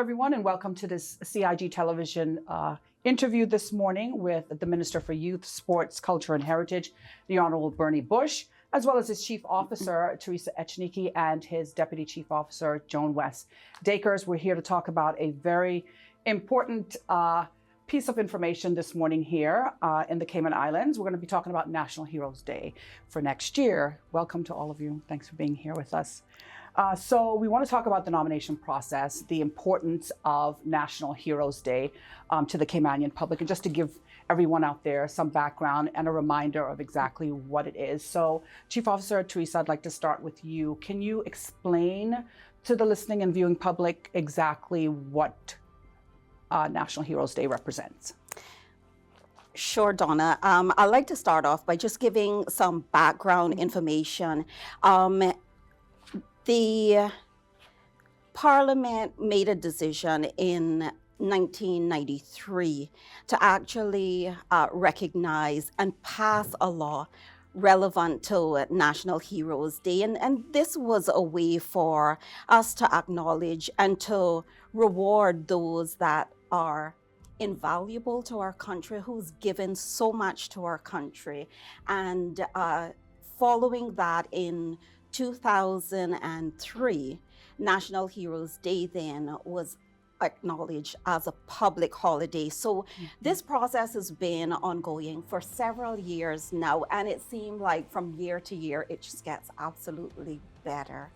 everyone, and welcome to this CIG television interview this morning with the Minister for Youth, Sports, Culture and Heritage, the Honorable Bernie Bush, as well as his Chief Officer, Teresa Echenique, and his Deputy Chief Officer, Joan West-Dacres. We're here to talk about a very important piece of information this morning here in the Cayman Islands. We're going to be talking about National Heroes Day for next year. Welcome to all of you. Thanks for being here with us. So we want to talk about the nomination process, the importance of National Heroes Day to the Caymanian public, and just to give everyone out there some background and a reminder of exactly what it is. So Chief Officer Teresa, I'd like to start with you. Can you explain to the listening and viewing public exactly what National Heroes Day represents? Sure, Donna. I'd like to start off by just giving some background information. The Parliament made a decision in 1993 to actually recognize and pass a law relevant to National Heroes Day. And this was a way for us to acknowledge and to reward those that are invaluable to our country, who's given so much to our country. And following that, in 2003, National Heroes Day then was acknowledged as a public holiday. So this process has been ongoing for several years now, and it seemed like from year to year it just gets absolutely better.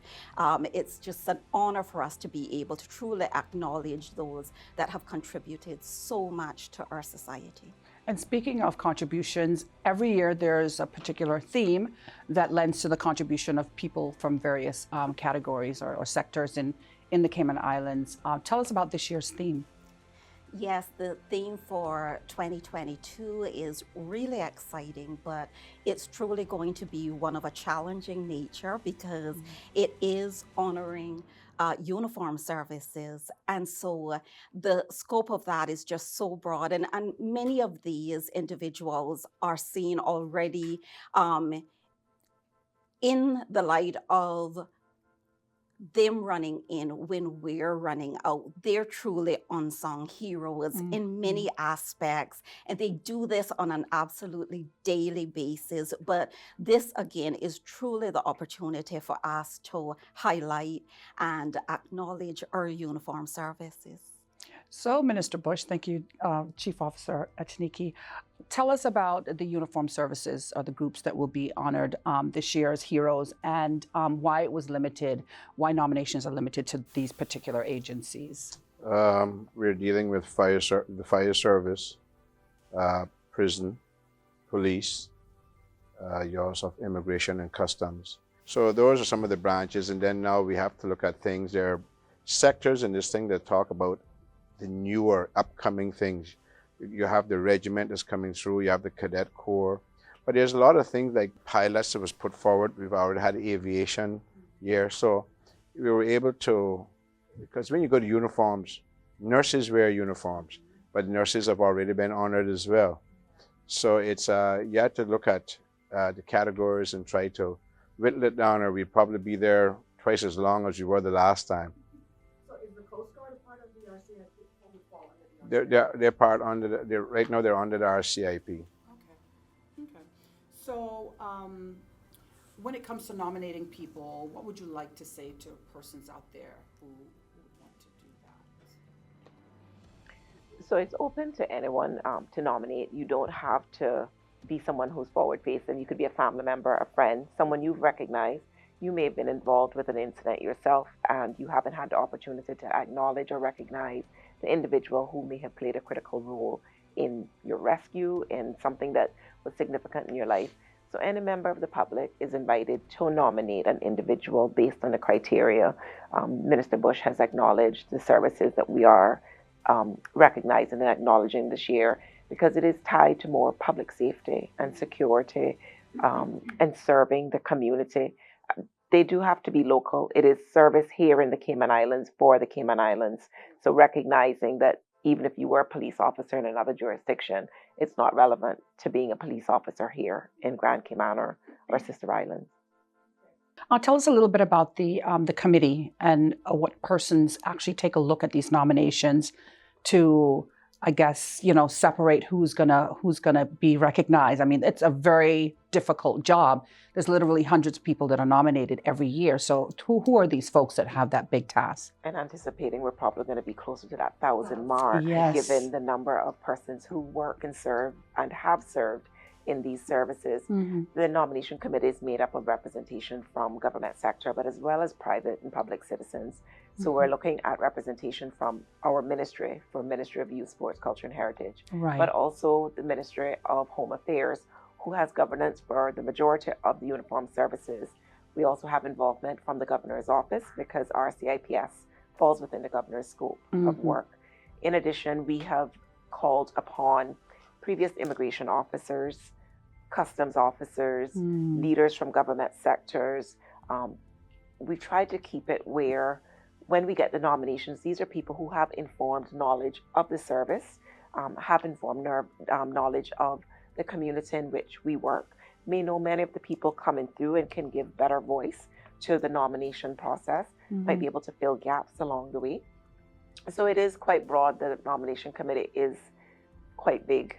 It's just an honor for us to be able to truly acknowledge those that have contributed so much to our society. And speaking of contributions, every year there's a particular theme that lends to the contribution of people from various categories or sectors in the Cayman Islands. Tell us about this year's theme. Yes, the theme for 2022 is really exciting, but it's truly going to be one of a challenging nature because it is honoring uniform services. And so the scope of that is just so broad. And many of these individuals are seen already in the light of them running in when we're running out. They're truly unsung heroes in many aspects, and they do this on an absolutely daily basis. But this again is truly the opportunity for us to highlight and acknowledge our uniform services. So, Minister Bush, thank you, Chief Officer Echenique. Tell us about the uniform services or the groups that will be honored this year as heroes, and why it was limited, why nominations are limited to these particular agencies. We're dealing with the fire service, prison, police, you also have immigration and customs. So those are some of the branches, and then now we have to look at things. There are sectors in this thing that talk about the newer upcoming things. You have the regiment that's coming through, you have the cadet corps, but there's a lot of things like pilots that was put forward. We've already had aviation year, so we were able to, because when you go to uniforms, nurses wear uniforms, but nurses have already been honored as well. So it's, you have to look at the categories and try to whittle it down, or we'd probably be there twice as long as we were the last time. They're part under the, right now they're under the RCIP. Okay. So when it comes to nominating people, what would you like to say to persons out there who would want to do that? So it's open to anyone to nominate. You don't have to be someone who's forward-facing. You could be a family member, a friend, someone you've recognized. You may have been involved with an incident yourself, and you haven't had the opportunity to acknowledge or recognize the individual who may have played a critical role in your rescue, in something that was significant in your life. So any member of the public is invited to nominate an individual based on the criteria. Minister Bush has acknowledged the services that we are recognizing and acknowledging this year, because it is tied to more public safety and security and serving the community. They do have to be local. It is service here in the Cayman Islands for the Cayman Islands. So recognizing that even if you were a police officer in another jurisdiction, it's not relevant to being a police officer here in Grand Cayman or Sister Islands. Tell us a little bit about the committee and what persons actually take a look at these nominations to, I guess, separate who's gonna be recognized. I mean, it's a very difficult job. There's literally hundreds of people that are nominated every year. So who are these folks that have that big task? And anticipating we're probably going to be closer to that 1,000 mark, Yes. given the number of persons who work and serve and have served in these services. The nomination committee is made up of representation from government sector, but as well as private and public citizens. So we're looking at representation from our ministry, for Ministry of Youth, Sports, Culture and Heritage, Right. but also the Ministry of Home Affairs, who has governance for the majority of the uniformed services. We also have involvement from the governor's office because our CIPS falls within the governor's scope of work. In addition, we have called upon previous immigration officers, customs officers, leaders from government sectors. We've tried to keep it where when we get the nominations, these are people who have informed knowledge of the service, have informed knowledge of the community in which we work, may know many of the people coming through and can give better voice to the nomination process, might be able to fill gaps along the way. So it is quite broad. The nomination committee is quite big,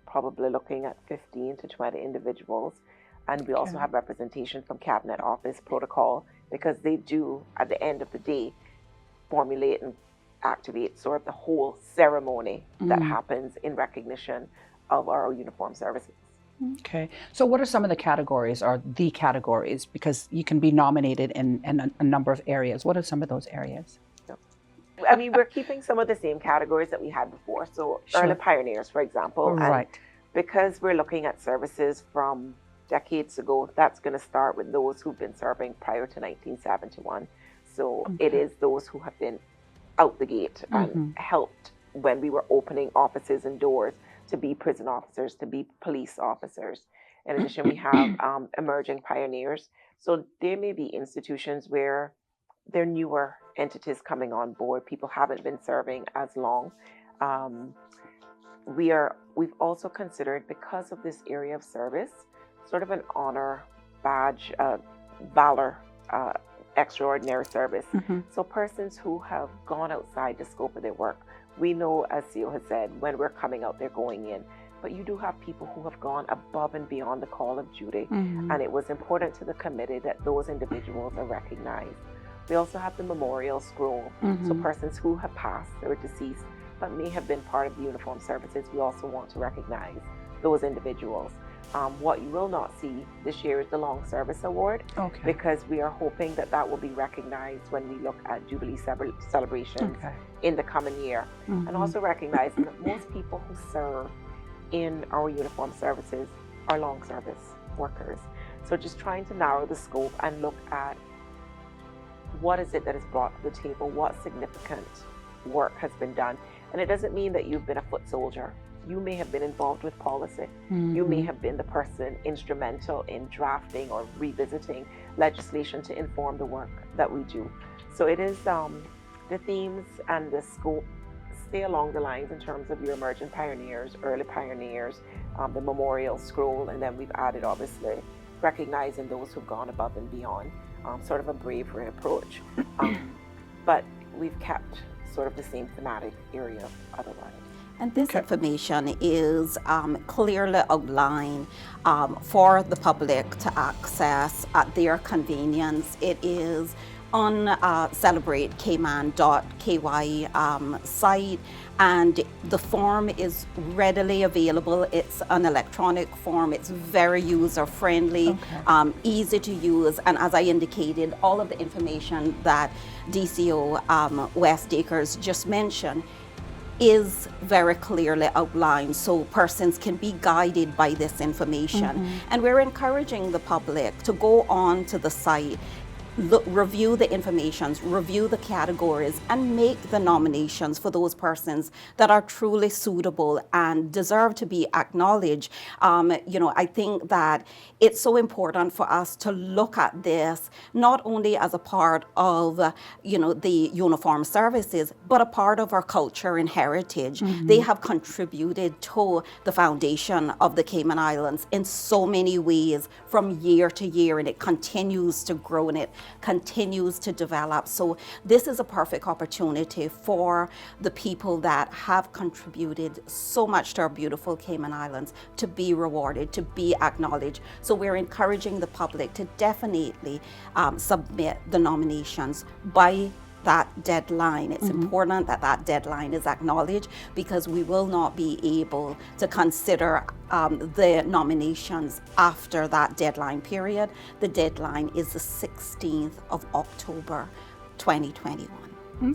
probably looking at 15 to 20 individuals. And we also have representation from Cabinet Office Protocol, because they do, at the end of the day, formulate and activate sort of the whole ceremony that happens in recognition of our uniformed services. Okay. So what are some of the categories, or the categories? Because you can be nominated in a number of areas. What are some of those areas? I mean, we're keeping some of the same categories that we had before. So early pioneers, for example. Right. And because we're looking at services from decades ago, that's going to start with those who've been serving prior to 1971. So it is those who have been out the gate and helped when we were opening offices and doors to be prison officers, to be police officers. In addition, we have emerging pioneers. So there may be institutions where there are newer entities coming on board. People haven't been serving as long. We've also considered, because of this area of service, sort of an honor badge, valor, extraordinary service. So persons who have gone outside the scope of their work. We know, as CEO has said, when we're coming out, they're going in. But you do have people who have gone above and beyond the call of duty. And it was important to the committee that those individuals are recognized. We also have the memorial scroll. So persons who have passed or deceased, but may have been part of the uniformed services, we also want to recognize those individuals. What you will not see this year is the Long Service Award, because we are hoping that that will be recognized when we look at Jubilee celebrations in the coming year. And also recognizing that most people who serve in our uniformed services are long service workers. So just trying to narrow the scope and look at what is it that is brought to the table, what significant work has been done. And it doesn't mean that you've been a foot soldier. You may have been involved with policy. You may have been the person instrumental in drafting or revisiting legislation to inform the work that we do. So it is the themes and the scope stay along the lines in terms of your emerging pioneers, early pioneers, the memorial scroll, and then we've added, obviously, recognizing those who've gone above and beyond, sort of a bravery approach. But we've kept sort of the same thematic area otherwise. And this information is clearly outlined for the public to access at their convenience. It is on celebratecayman.ky site, and the form is readily available. It's an electronic form. It's very user-friendly, easy to use, and as I indicated, all of the information that DCO West-Dacres just mentioned is very clearly outlined, so persons can be guided by this information. And we're encouraging the public to go on to the site, review the informations, review the categories, and make the nominations for those persons that are truly suitable and deserve to be acknowledged. I think that it's so important for us to look at this not only as a part of, the uniformed services, but a part of our culture and heritage. They have contributed to the foundation of the Cayman Islands in so many ways from year to year, and it continues to grow and it continues to develop. So this is a perfect opportunity for the people that have contributed so much to our beautiful Cayman Islands to be rewarded, to be acknowledged. So we're encouraging the public to definitely submit the nominations by that deadline. It's important that that deadline is acknowledged, because we will not be able to consider the nominations after that deadline period. The deadline is the 16th of October, 2021.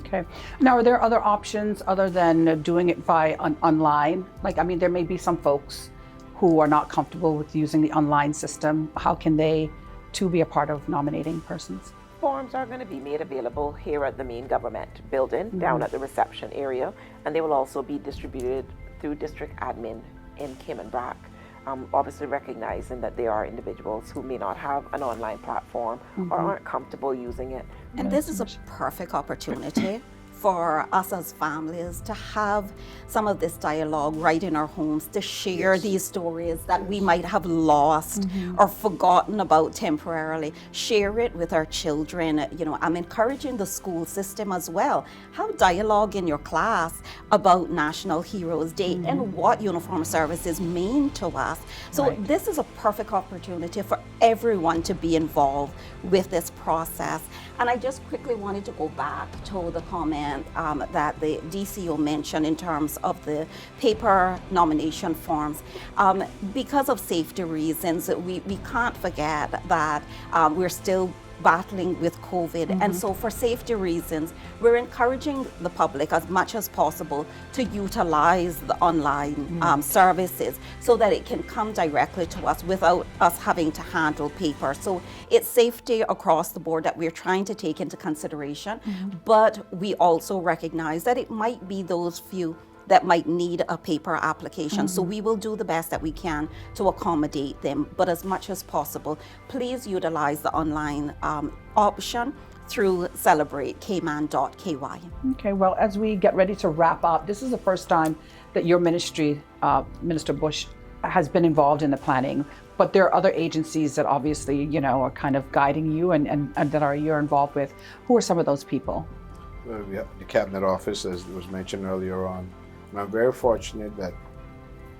Okay. Now, are there other options other than doing it by online? There may be some folks who are not comfortable with using the online system. How can they too be a part of nominating persons? Forms are going to be made available here at the main government building, down at the reception area, and they will also be distributed through district admin in Cayman Brac. Obviously recognizing that there are individuals who may not have an online platform or aren't comfortable using it. And this is a perfect opportunity for us as families to have some of this dialogue right in our homes, to share these stories that we might have lost or forgotten about temporarily. Share it with our children. I'm encouraging the school system as well. Have dialogue in your class about National Heroes Day and what uniformed services mean to us. So this is a perfect opportunity for everyone to be involved with this process. And I just quickly wanted to go back to the comment that the DCO mentioned in terms of the paper nomination forms. Because of safety reasons, we can't forget that we're still battling with COVID. And so for safety reasons, we're encouraging the public as much as possible to utilize the online services so that it can come directly to us without us having to handle paper. So it's safety across the board that we're trying to take into consideration, but we also recognize that it might be those few that might need a paper application. So we will do the best that we can to accommodate them. But as much as possible, please utilize the online option through celebratecayman.ky. Okay, well, as we get ready to wrap up, this is the first time that your ministry, Minister Bush, has been involved in the planning. But there are other agencies that obviously, are kind of guiding you and that you're involved with. Who are some of those people? Well, we have the Cabinet Office, as was mentioned earlier on. And I'm very fortunate that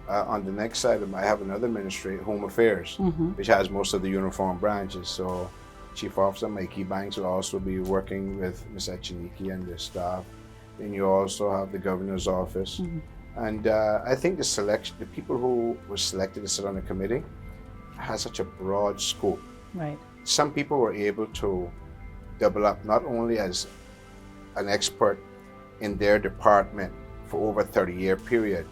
on the next side I have another ministry, Home Affairs, which has most of the uniform branches. So Chief Officer Mikey Banks will also be working with Ms. Echenique and the staff. Then you also have the Governor's Office. And I think the people who were selected to sit on the committee has such a broad scope. Right. Some people were able to double up not only as an expert in their department for over a 30-year period,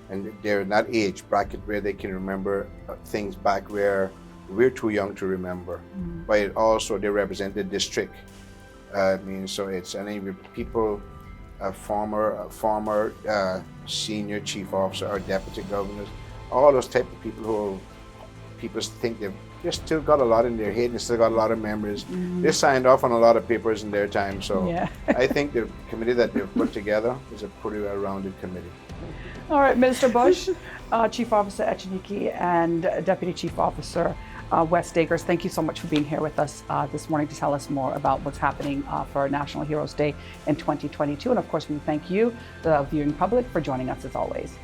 and they're in that age bracket where they can remember things back where we're too young to remember. But it also they represent the district. So it's any people, former senior chief officer or deputy governors, all those type of people who people think they've still got a lot in their head and still got a lot of memories. They signed off on a lot of papers in their time. So I think the committee that they've put together is a pretty well-rounded committee. All right, Minister Bush, Chief Officer Echenique, and Deputy Chief Officer West-Dacres, thank you so much for being here with us this morning to tell us more about what's happening for National Heroes Day in 2022. And of course, we thank you, the viewing public, for joining us as always.